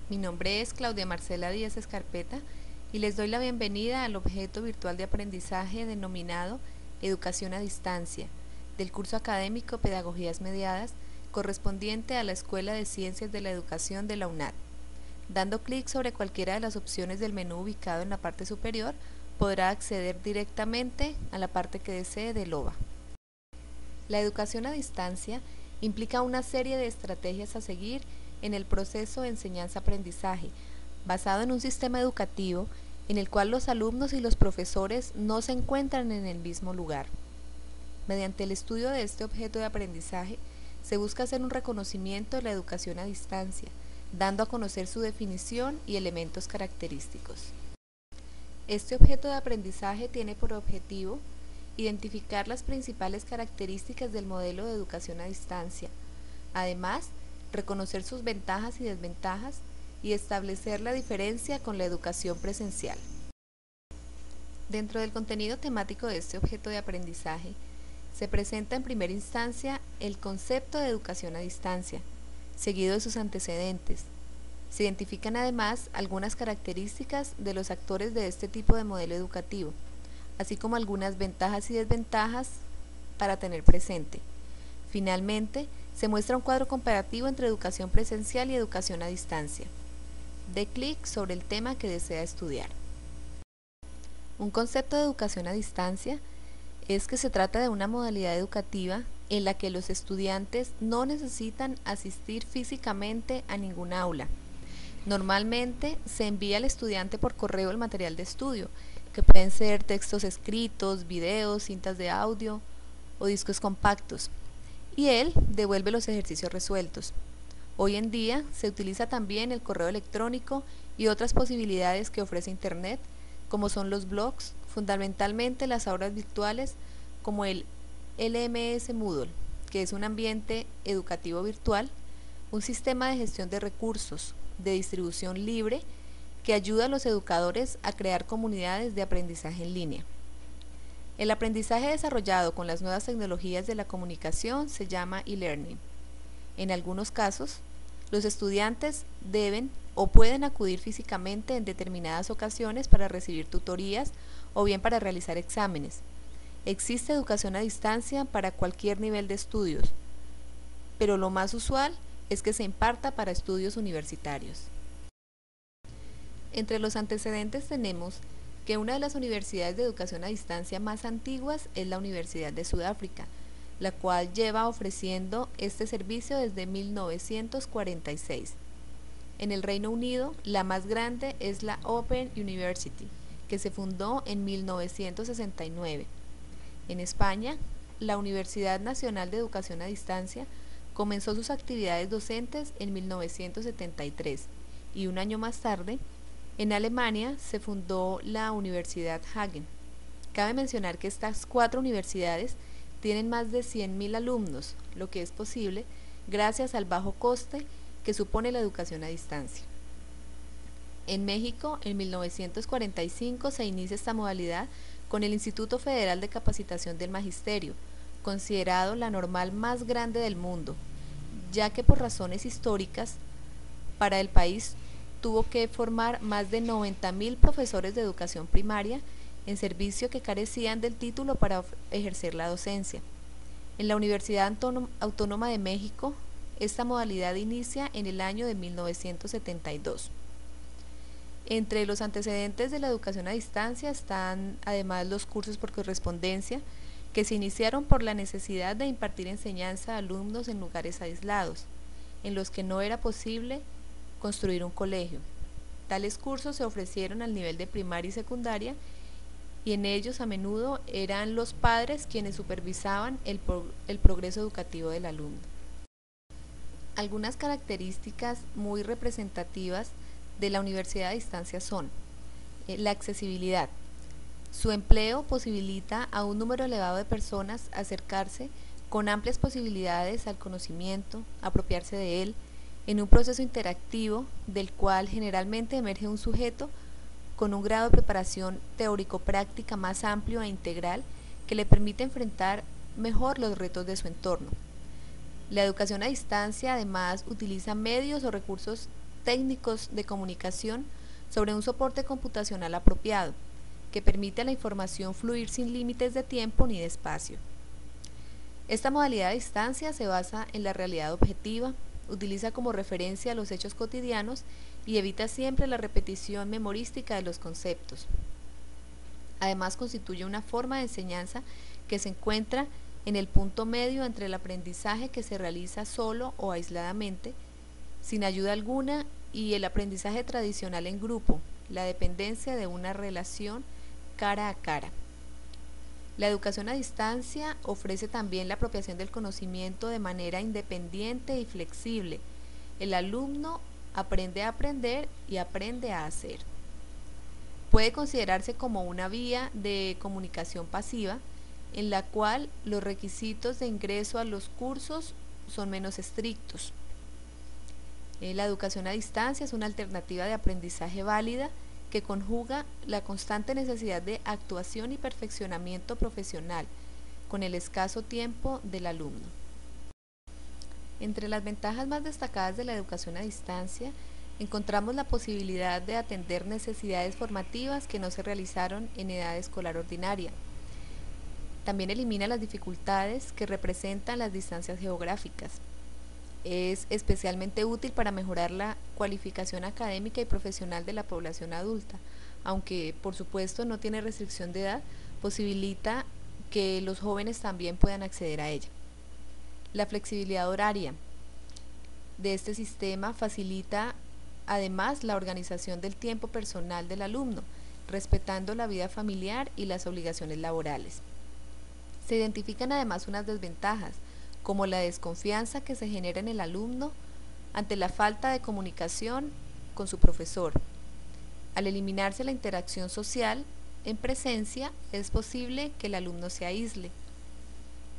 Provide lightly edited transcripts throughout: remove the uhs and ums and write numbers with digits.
Mi nombre es Claudia Marcela Díaz Escarpeta y les doy la bienvenida al objeto virtual de aprendizaje denominado Educación a Distancia, del curso académico Pedagogías Mediadas, correspondiente a la Escuela de Ciencias de la Educación de la UNAD. Dando clic sobre cualquiera de las opciones del menú ubicado en la parte superior, podrá acceder directamente a la parte que desee del OVA. La educación a distancia implica una serie de estrategias a seguir en el proceso de enseñanza-aprendizaje, basado en un sistema educativo en el cual los alumnos y los profesores no se encuentran en el mismo lugar. Mediante el estudio de este objeto de aprendizaje, se busca hacer un reconocimiento de la educación a distancia, dando a conocer su definición y elementos característicos. Este objeto de aprendizaje tiene por objetivo identificar las principales características del modelo de educación a distancia, además, reconocer sus ventajas y desventajas y establecer la diferencia con la educación presencial. Dentro del contenido temático de este objeto de aprendizaje, se presenta en primera instancia el concepto de educación a distancia, seguido de sus antecedentes. Se identifican además algunas características de los actores de este tipo de modelo educativo, así como algunas ventajas y desventajas para tener presente. Finalmente, se muestra un cuadro comparativo entre educación presencial y educación a distancia. Dé clic sobre el tema que desea estudiar. Un concepto de educación a distancia es que se trata de una modalidad educativa en la que los estudiantes no necesitan asistir físicamente a ningún aula. Normalmente se envía al estudiante por correo el material de estudio, que pueden ser textos escritos, videos, cintas de audio o discos compactos, y él devuelve los ejercicios resueltos. Hoy en día se utiliza también el correo electrónico y otras posibilidades que ofrece Internet, como son los blogs, fundamentalmente las aulas virtuales, como el LMS Moodle, que es un ambiente educativo virtual, un sistema de gestión de recursos, de distribución libre, que ayuda a los educadores a crear comunidades de aprendizaje en línea. El aprendizaje desarrollado con las nuevas tecnologías de la comunicación se llama e-learning. En algunos casos, los estudiantes deben o pueden acudir físicamente en determinadas ocasiones para recibir tutorías o bien para realizar exámenes. Existe educación a distancia para cualquier nivel de estudios, pero lo más usual es que se imparta para estudios universitarios. Entre los antecedentes tenemos que una de las universidades de educación a distancia más antiguas es la Universidad de Sudáfrica, la cual lleva ofreciendo este servicio desde 1946. En el Reino Unido, la más grande es la Open University, que se fundó en 1969. En España, la Universidad Nacional de Educación a Distancia comenzó sus actividades docentes en 1973 y un año más tarde, en Alemania se fundó la Universidad Hagen. Cabe mencionar que estas 4 universidades tienen más de 100.000 alumnos, lo que es posible gracias al bajo coste que supone la educación a distancia. En México, en 1945 se inicia esta modalidad con el Instituto Federal de Capacitación del Magisterio, considerado la normal más grande del mundo, ya que por razones históricas para el país tuvo que formar más de 90.000 profesores de educación primaria en servicio que carecían del título para ejercer la docencia. En la Universidad Autónoma de México, esta modalidad inicia en el año de 1972. Entre los antecedentes de la educación a distancia están además los cursos por correspondencia, que se iniciaron por la necesidad de impartir enseñanza a alumnos en lugares aislados, en los que no era posible construir un colegio. Tales cursos se ofrecieron al nivel de primaria y secundaria y en ellos a menudo eran los padres quienes supervisaban el progreso educativo del alumno. Algunas características muy representativas de la universidad a distancia son la accesibilidad. Su empleo posibilita a un número elevado de personas acercarse con amplias posibilidades al conocimiento, apropiarse de él, en un proceso interactivo del cual generalmente emerge un sujeto con un grado de preparación teórico-práctica más amplio e integral que le permite enfrentar mejor los retos de su entorno. La educación a distancia además utiliza medios o recursos técnicos de comunicación sobre un soporte computacional apropiado, que permite a la información fluir sin límites de tiempo ni de espacio. Esta modalidad a distancia se basa en la realidad objetiva, utiliza como referencia los hechos cotidianos y evita siempre la repetición memorística de los conceptos. Además, constituye una forma de enseñanza que se encuentra en el punto medio entre el aprendizaje que se realiza solo o aisladamente, sin ayuda alguna, y el aprendizaje tradicional en grupo, la dependencia de una relación cara a cara. La educación a distancia ofrece también la apropiación del conocimiento de manera independiente y flexible. El alumno aprende a aprender y aprende a hacer. Puede considerarse como una vía de comunicación pasiva, en la cual los requisitos de ingreso a los cursos son menos estrictos. La educación a distancia es una alternativa de aprendizaje válida que conjuga la constante necesidad de actuación y perfeccionamiento profesional con el escaso tiempo del alumno. Entre las ventajas más destacadas de la educación a distancia encontramos la posibilidad de atender necesidades formativas que no se realizaron en edad escolar ordinaria. También elimina las dificultades que representan las distancias geográficas. Es especialmente útil para mejorar la cualificación académica y profesional de la población adulta, aunque por supuesto no tiene restricción de edad, posibilita que los jóvenes también puedan acceder a ella. La flexibilidad horaria de este sistema facilita además la organización del tiempo personal del alumno, respetando la vida familiar y las obligaciones laborales. Se identifican además unas desventajas, como la desconfianza que se genera en el alumno ante la falta de comunicación con su profesor. Al eliminarse la interacción social en presencia, es posible que el alumno se aísle.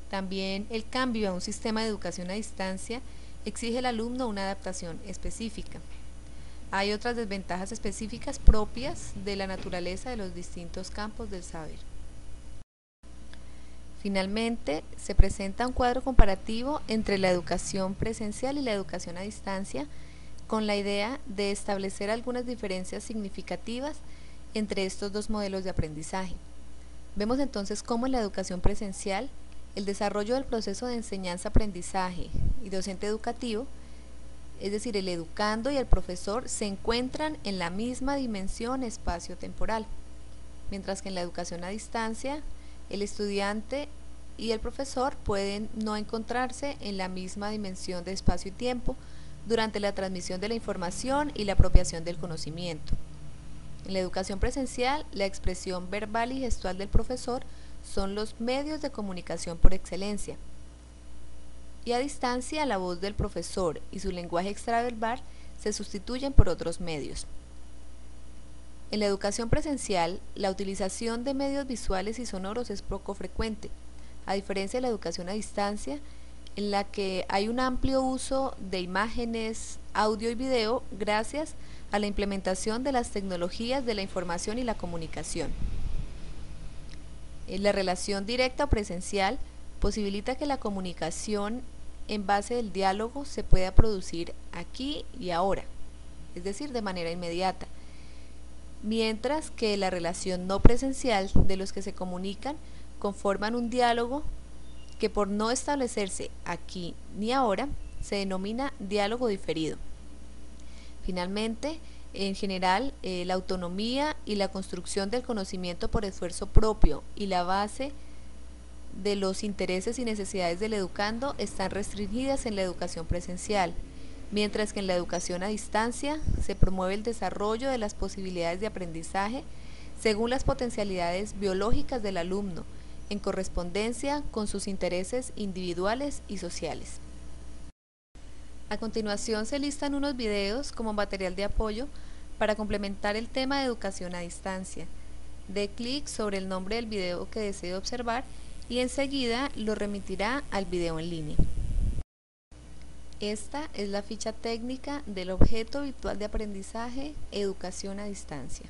También el cambio a un sistema de educación a distancia exige al alumno una adaptación específica. Hay otras desventajas específicas propias de la naturaleza de los distintos campos del saber. Finalmente, se presenta un cuadro comparativo entre la educación presencial y la educación a distancia, con la idea de establecer algunas diferencias significativas entre estos dos modelos de aprendizaje. Vemos entonces cómo en la educación presencial, el desarrollo del proceso de enseñanza-aprendizaje y docente educativo, es decir, el educando y el profesor, se encuentran en la misma dimensión espacio-temporal, mientras que en la educación a distancia, el estudiante y el profesor pueden no encontrarse en la misma dimensión de espacio y tiempo durante la transmisión de la información y la apropiación del conocimiento. En la educación presencial, la expresión verbal y gestual del profesor son los medios de comunicación por excelencia, y a distancia la voz del profesor y su lenguaje extraverbal se sustituyen por otros medios. En la educación presencial, la utilización de medios visuales y sonoros es poco frecuente, a diferencia de la educación a distancia, en la que hay un amplio uso de imágenes, audio y video gracias a la implementación de las tecnologías de la información y la comunicación. La relación directa o presencial posibilita que la comunicación en base del diálogo se pueda producir aquí y ahora, es decir, de manera inmediata, mientras que la relación no presencial de los que se comunican conforman un diálogo que, por no establecerse aquí ni ahora, se denomina diálogo diferido. Finalmente, en general, la autonomía y la construcción del conocimiento por esfuerzo propio y la base de los intereses y necesidades del educando están restringidas en la educación presencial, mientras que en la educación a distancia se promueve el desarrollo de las posibilidades de aprendizaje según las potencialidades biológicas del alumno, en correspondencia con sus intereses individuales y sociales. A continuación se listan unos videos como material de apoyo para complementar el tema de educación a distancia. Dé clic sobre el nombre del video que desee observar y enseguida lo remitirá al video en línea. Esta es la ficha técnica del objeto virtual de aprendizaje Educación a distancia.